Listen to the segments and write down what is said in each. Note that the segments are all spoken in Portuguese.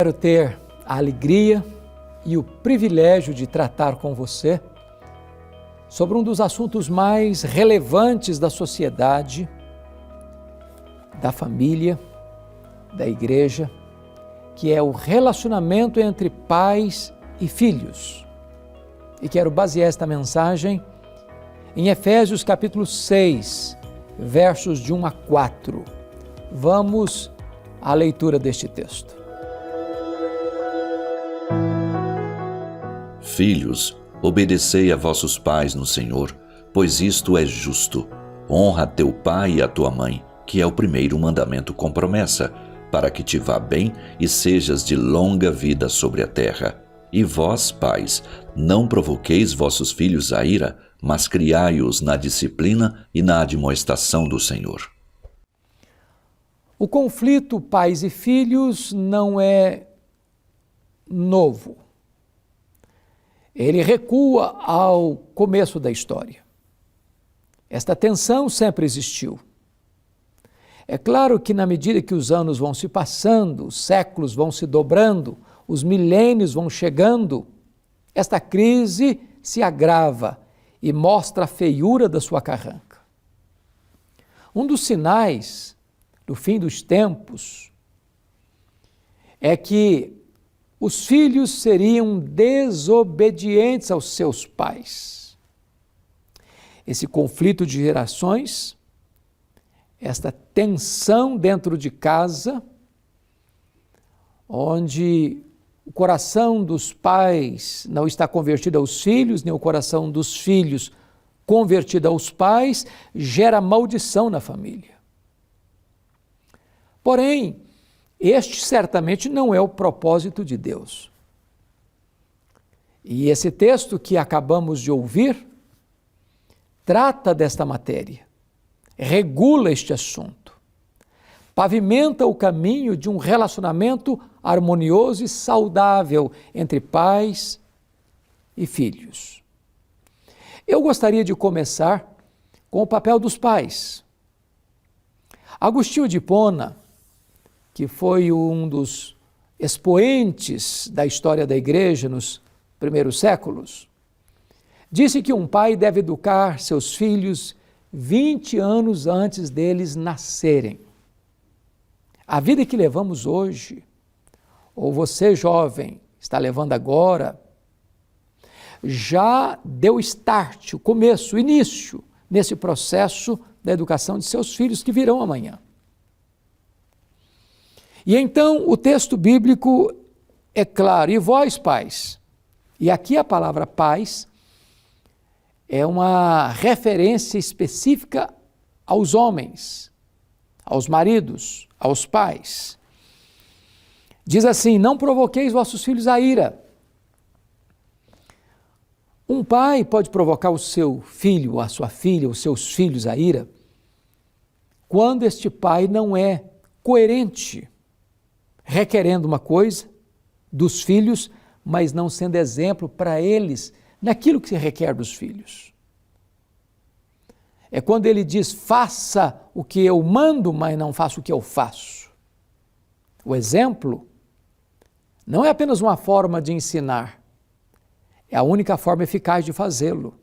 Quero ter a alegria e o privilégio de tratar com você sobre um dos assuntos mais relevantes da sociedade, da família, da igreja, que é o relacionamento entre pais e filhos. E quero basear esta mensagem em Efésios capítulo 6, versos de 1 a 4. Vamos à leitura deste texto. Filhos, obedecei a vossos pais no Senhor, pois isto é justo. Honra teu pai e a tua mãe, que é o primeiro mandamento com promessa, para que te vá bem e sejas de longa vida sobre a terra. E vós, pais, não provoqueis vossos filhos à ira, mas criai-os na disciplina e na admoestação do Senhor. O conflito pais e filhos não é novo. Ele recua ao começo da história. Esta tensão sempre existiu. É claro que na medida que os anos vão se passando, os séculos vão se dobrando, os milênios vão chegando, esta crise se agrava e mostra a feiura da sua carranca. Um dos sinais do fim dos tempos é que os filhos seriam desobedientes aos seus pais. Esse conflito de gerações, esta tensão dentro de casa, onde o coração dos pais não está convertido aos filhos, nem o coração dos filhos convertido aos pais, gera maldição na família. Porém, este certamente não é o propósito de Deus. E esse texto que acabamos de ouvir trata desta matéria, regula este assunto, pavimenta o caminho de um relacionamento harmonioso e saudável entre pais e filhos. Eu gostaria de começar com o papel dos pais. Agostinho de Hipona, que foi um dos expoentes da história da igreja nos primeiros séculos, disse que um pai deve educar seus filhos 20 anos antes deles nascerem. A vida que levamos hoje, ou você jovem está levando agora, já deu start, o começo, o início, nesse processo da educação de seus filhos que virão amanhã. E então o texto bíblico é claro, e vós pais, e aqui a palavra pais é uma referência específica aos homens, aos maridos, aos pais. Diz assim, não provoqueis vossos filhos à ira. Um pai pode provocar o seu filho, a sua filha, os seus filhos à ira, quando este pai não é coerente, requerendo uma coisa dos filhos, mas não sendo exemplo para eles naquilo que se requer dos filhos. É quando ele diz, faça o que eu mando, mas não faça o que eu faço. O exemplo não é apenas uma forma de ensinar, é a única forma eficaz de fazê-lo.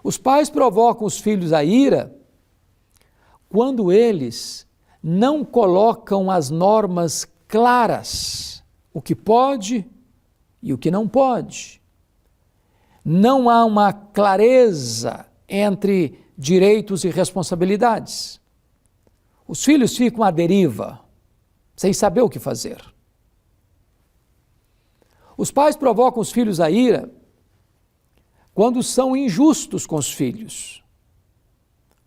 Os pais provocam os filhos à ira quando eles não colocam as normas claras, o que pode e o que não pode. Não há uma clareza entre direitos e responsabilidades. Os filhos ficam à deriva, sem saber o que fazer. Os pais provocam os filhos à ira quando são injustos com os filhos,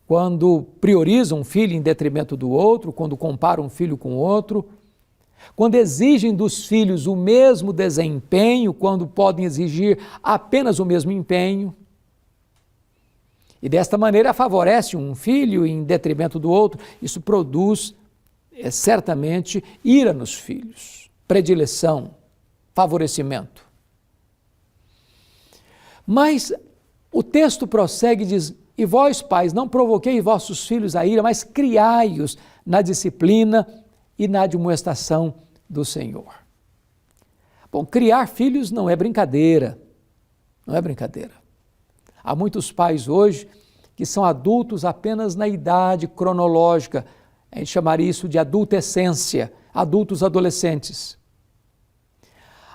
quando priorizam um filho em detrimento do outro, quando comparam um filho com o outro, quando exigem dos filhos o mesmo desempenho, quando podem exigir apenas o mesmo empenho. E desta maneira favorece um filho em detrimento do outro. Isso produz certamente ira nos filhos, predileção, favorecimento. Mas o texto prossegue e diz, e vós, pais, não provoqueis vossos filhos à ira, mas criai-os na disciplina e na admoestação do Senhor. Bom, criar filhos não é brincadeira, não é brincadeira. Há muitos pais hoje que são adultos apenas na idade cronológica, a gente chamaria isso de adultescência, adultos adolescentes.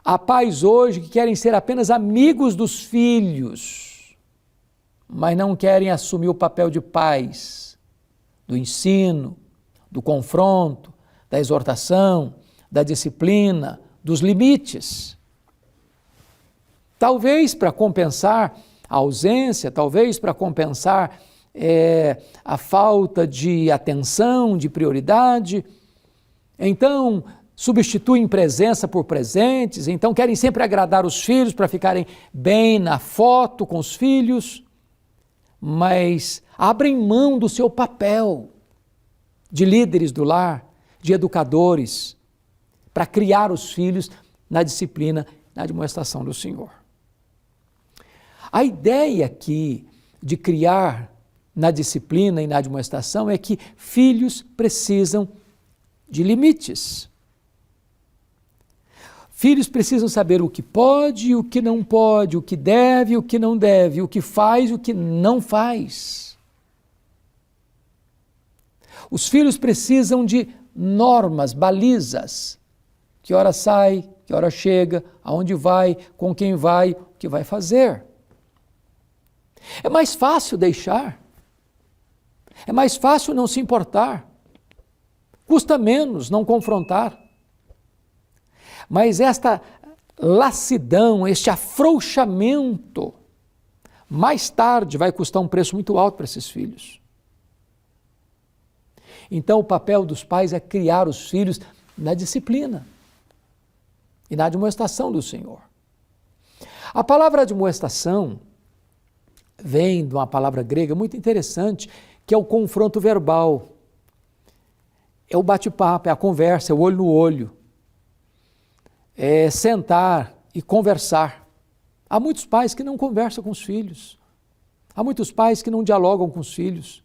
Há pais hoje que querem ser apenas amigos dos filhos, mas não querem assumir o papel de pais, do ensino, do confronto, da exortação, da disciplina, dos limites. Talvez para compensar a ausência, talvez para compensar a falta de atenção, de prioridade, então substituem presença por presentes, então querem sempre agradar os filhos para ficarem bem na foto com os filhos, mas abrem mão do seu papel de líderes do lar, de educadores, para criar os filhos na disciplina, na admoestação do Senhor. A ideia aqui de criar na disciplina e na admoestação é que filhos precisam de limites. Filhos precisam saber o que pode e o que não pode, o que deve e o que não deve, o que faz e o que não faz. Os filhos precisam de normas, balizas. Que hora sai, que hora chega, aonde vai, com quem vai, o que vai fazer. É mais fácil deixar. É mais fácil não se importar. Custa menos não confrontar. Mas esta lassidão, este afrouxamento, mais tarde vai custar um preço muito alto para esses filhos. Então o papel dos pais é criar os filhos na disciplina e na admoestação do Senhor. A palavra admoestação vem de uma palavra grega muito interessante, que é o confronto verbal. É o bate-papo, é a conversa, é o olho no olho. É sentar e conversar. Há muitos pais que não conversam com os filhos. Há muitos pais que não dialogam com os filhos.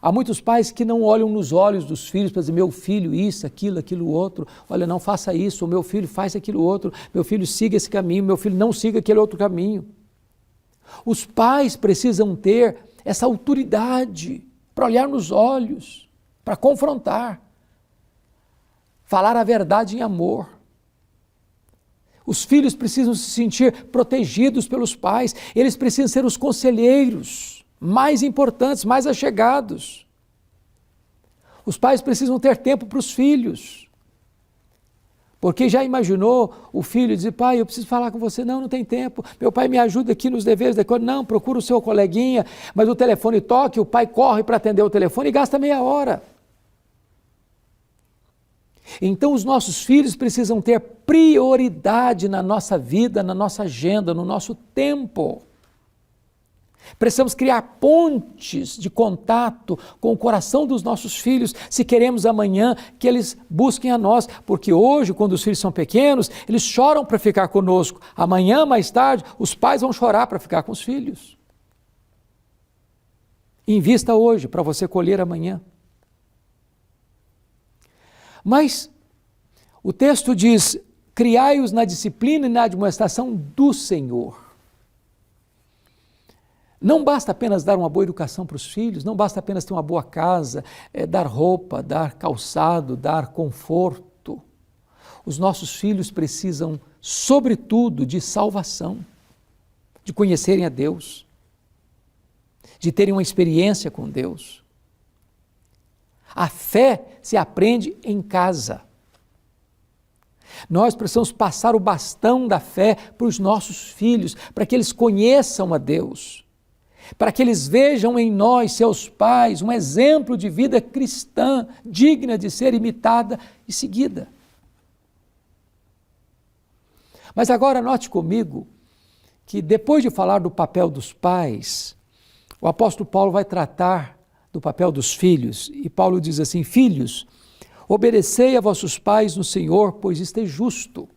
Há muitos pais que não olham nos olhos dos filhos para dizer, meu filho, isso, aquilo outro. Olha, não faça isso, o meu filho faz aquilo outro. Meu filho siga esse caminho, meu filho não siga aquele outro caminho. Os pais precisam ter essa autoridade para olhar nos olhos, para confrontar, falar a verdade em amor. Os filhos precisam se sentir protegidos pelos pais, eles precisam ser os conselheiros mais importantes, mais achegados. Os pais precisam ter tempo para os filhos. Porque já imaginou o filho dizer, pai, eu preciso falar com você, não tem tempo, meu pai me ajuda aqui nos deveres da coisa, não, procura o seu coleguinha, mas o telefone toca, o pai corre para atender o telefone e gasta meia hora. Então os nossos filhos precisam ter prioridade na nossa vida, na nossa agenda, no nosso tempo. Precisamos criar pontes de contato com o coração dos nossos filhos, se queremos amanhã que eles busquem a nós, porque hoje, quando os filhos são pequenos, eles choram para ficar conosco. Amanhã, mais tarde, os pais vão chorar para ficar com os filhos. Invista hoje para você colher amanhã. Mas o texto diz, criai-os na disciplina e na admoestação do Senhor. Não basta apenas dar uma boa educação para os filhos, não basta apenas ter uma boa casa, dar roupa, dar calçado, dar conforto. Os nossos filhos precisam, sobretudo, de salvação, de conhecerem a Deus, de terem uma experiência com Deus. A fé se aprende em casa. Nós precisamos passar o bastão da fé para os nossos filhos, para que eles conheçam a Deus, para que eles vejam em nós, seus pais, um exemplo de vida cristã, digna de ser imitada e seguida. Mas agora note comigo que depois de falar do papel dos pais, o apóstolo Paulo vai tratar do papel dos filhos, e Paulo diz assim, filhos, obedecei a vossos pais no Senhor, pois isto é justo.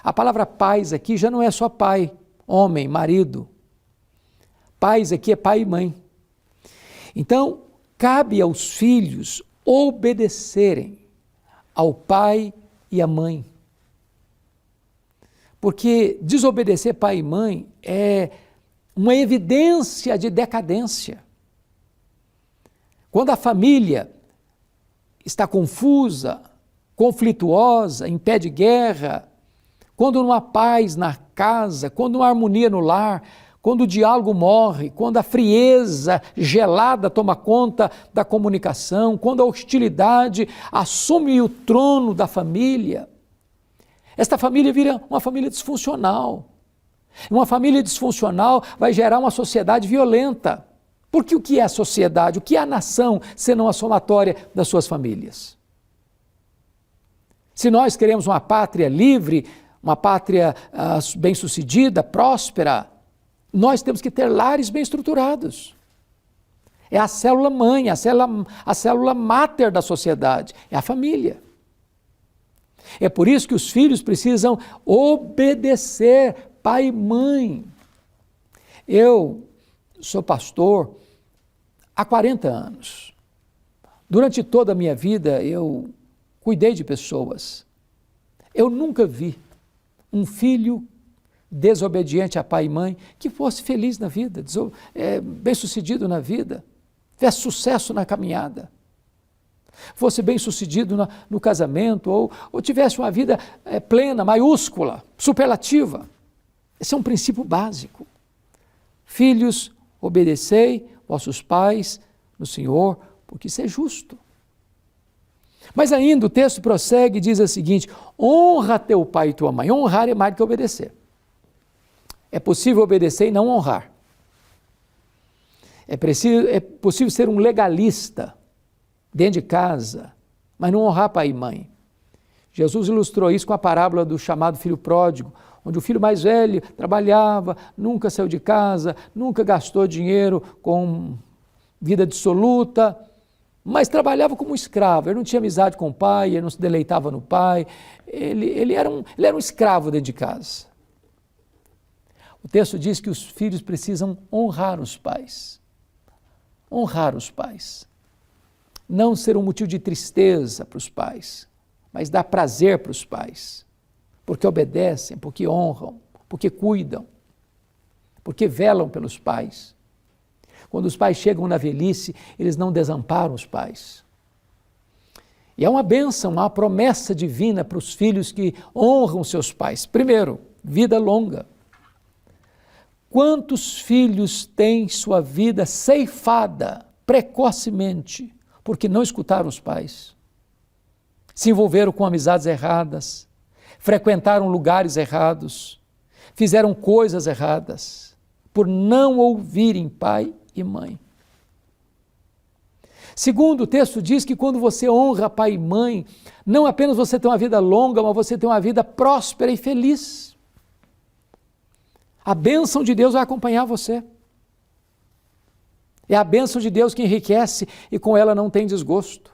A palavra pais aqui já não é só pai, homem, marido. Pais aqui é pai e mãe. Então, cabe aos filhos obedecerem ao pai e a mãe. Porque desobedecer pai e mãe é uma evidência de decadência. Quando a família está confusa, conflituosa, em pé de guerra, quando não há paz na casa, quando não há harmonia no lar, quando o diálogo morre, quando a frieza gelada toma conta da comunicação, quando a hostilidade assume o trono da família, esta família vira uma família disfuncional. Uma família disfuncional vai gerar uma sociedade violenta. Porque o que é a sociedade? O que é a nação, senão a somatória das suas famílias? Se nós queremos uma pátria livre, uma pátria bem-sucedida, próspera, nós temos que ter lares bem estruturados. É a célula mãe, a célula máter da sociedade, é a família. É por isso que os filhos precisam obedecer pai e mãe. Eu sou pastor há 40 anos. Durante toda a minha vida eu cuidei de pessoas. Eu nunca vi um filho desobediente a pai e mãe que fosse feliz na vida, bem-sucedido na vida, tivesse sucesso na caminhada, fosse bem-sucedido no casamento ou tivesse uma vida plena, maiúscula, superlativa. Esse é um princípio básico. Filhos, obedecei vossos pais no Senhor, porque isso é justo. Mas ainda o texto prossegue e diz o seguinte: honra teu pai e tua mãe. Honrar é mais do que obedecer. É possível obedecer e não honrar. É possível ser um legalista dentro de casa, mas não honrar pai e mãe. Jesus ilustrou isso com a parábola do chamado filho pródigo, onde o filho mais velho trabalhava, nunca saiu de casa, nunca gastou dinheiro com vida dissoluta, mas trabalhava como escravo. Ele não tinha amizade com o pai, ele não se deleitava no pai, ele era um escravo dentro de casa. O texto diz que os filhos precisam honrar os pais. Honrar os pais. Não ser um motivo de tristeza para os pais, mas dar prazer para os pais. Porque obedecem, porque honram, porque cuidam, porque velam pelos pais. Quando os pais chegam na velhice, eles não desamparam os pais. E é uma bênção, uma promessa divina para os filhos que honram seus pais. Primeiro, vida longa. Quantos filhos têm sua vida ceifada precocemente porque não escutaram os pais? Se envolveram com amizades erradas, frequentaram lugares errados, fizeram coisas erradas, por não ouvirem pai e mãe. Segundo, o texto diz que quando você honra pai e mãe, não apenas você tem uma vida longa, mas você tem uma vida próspera e feliz. A bênção de Deus vai acompanhar você. É a bênção de Deus que enriquece e com ela não tem desgosto.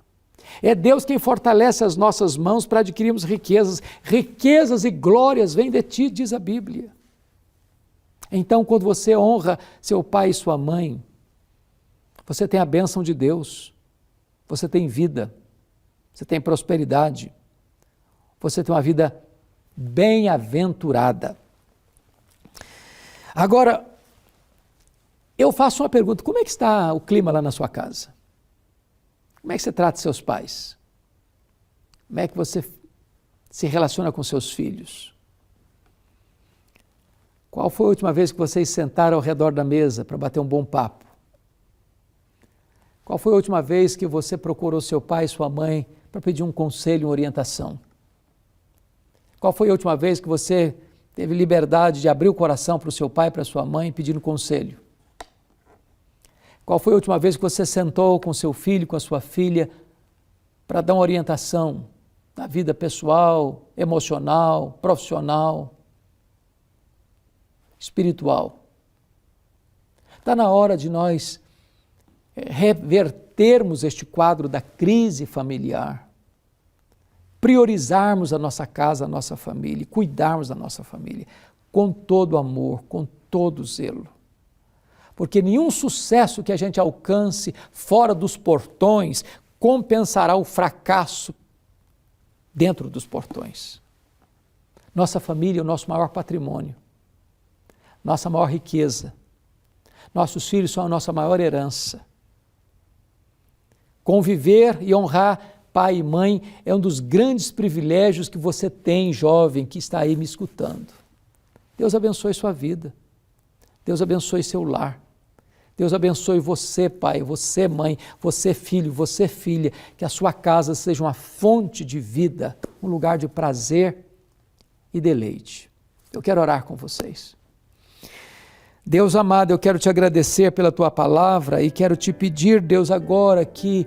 É Deus quem fortalece as nossas mãos para adquirirmos riquezas. Riquezas e glórias vêm de ti, diz a Bíblia. Então, quando você honra seu pai e sua mãe, você tem a bênção de Deus, você tem vida, você tem prosperidade, você tem uma vida bem-aventurada. Agora, eu faço uma pergunta: como é que está o clima lá na sua casa? Como é que você trata seus pais? Como é que você se relaciona com seus filhos? Qual foi a última vez que vocês sentaram ao redor da mesa para bater um bom papo? Qual foi a última vez que você procurou seu pai e sua mãe para pedir um conselho, uma orientação? Qual foi a última vez que você teve liberdade de abrir o coração para o seu pai e para a sua mãe pedindo conselho? Qual foi a última vez que você sentou com seu filho, com a sua filha, para dar uma orientação na vida pessoal, emocional, profissional, espiritual? Está na hora de nós revertermos este quadro da crise familiar, priorizarmos a nossa casa, a nossa família, cuidarmos da nossa família com todo amor, com todo zelo. Porque nenhum sucesso que a gente alcance fora dos portões compensará o fracasso dentro dos portões. Nossa família é o nosso maior patrimônio, nossa maior riqueza. Nossos filhos são a nossa maior herança. Conviver e honrar pai e mãe é um dos grandes privilégios que você tem, jovem, que está aí me escutando. Deus abençoe sua vida. Deus abençoe seu lar. Deus abençoe você, pai, você, mãe, você, filho, você, filha. Que a sua casa seja uma fonte de vida, um lugar de prazer e deleite. Eu quero orar com vocês. Deus amado, eu quero te agradecer pela tua palavra e quero te pedir, Deus, agora que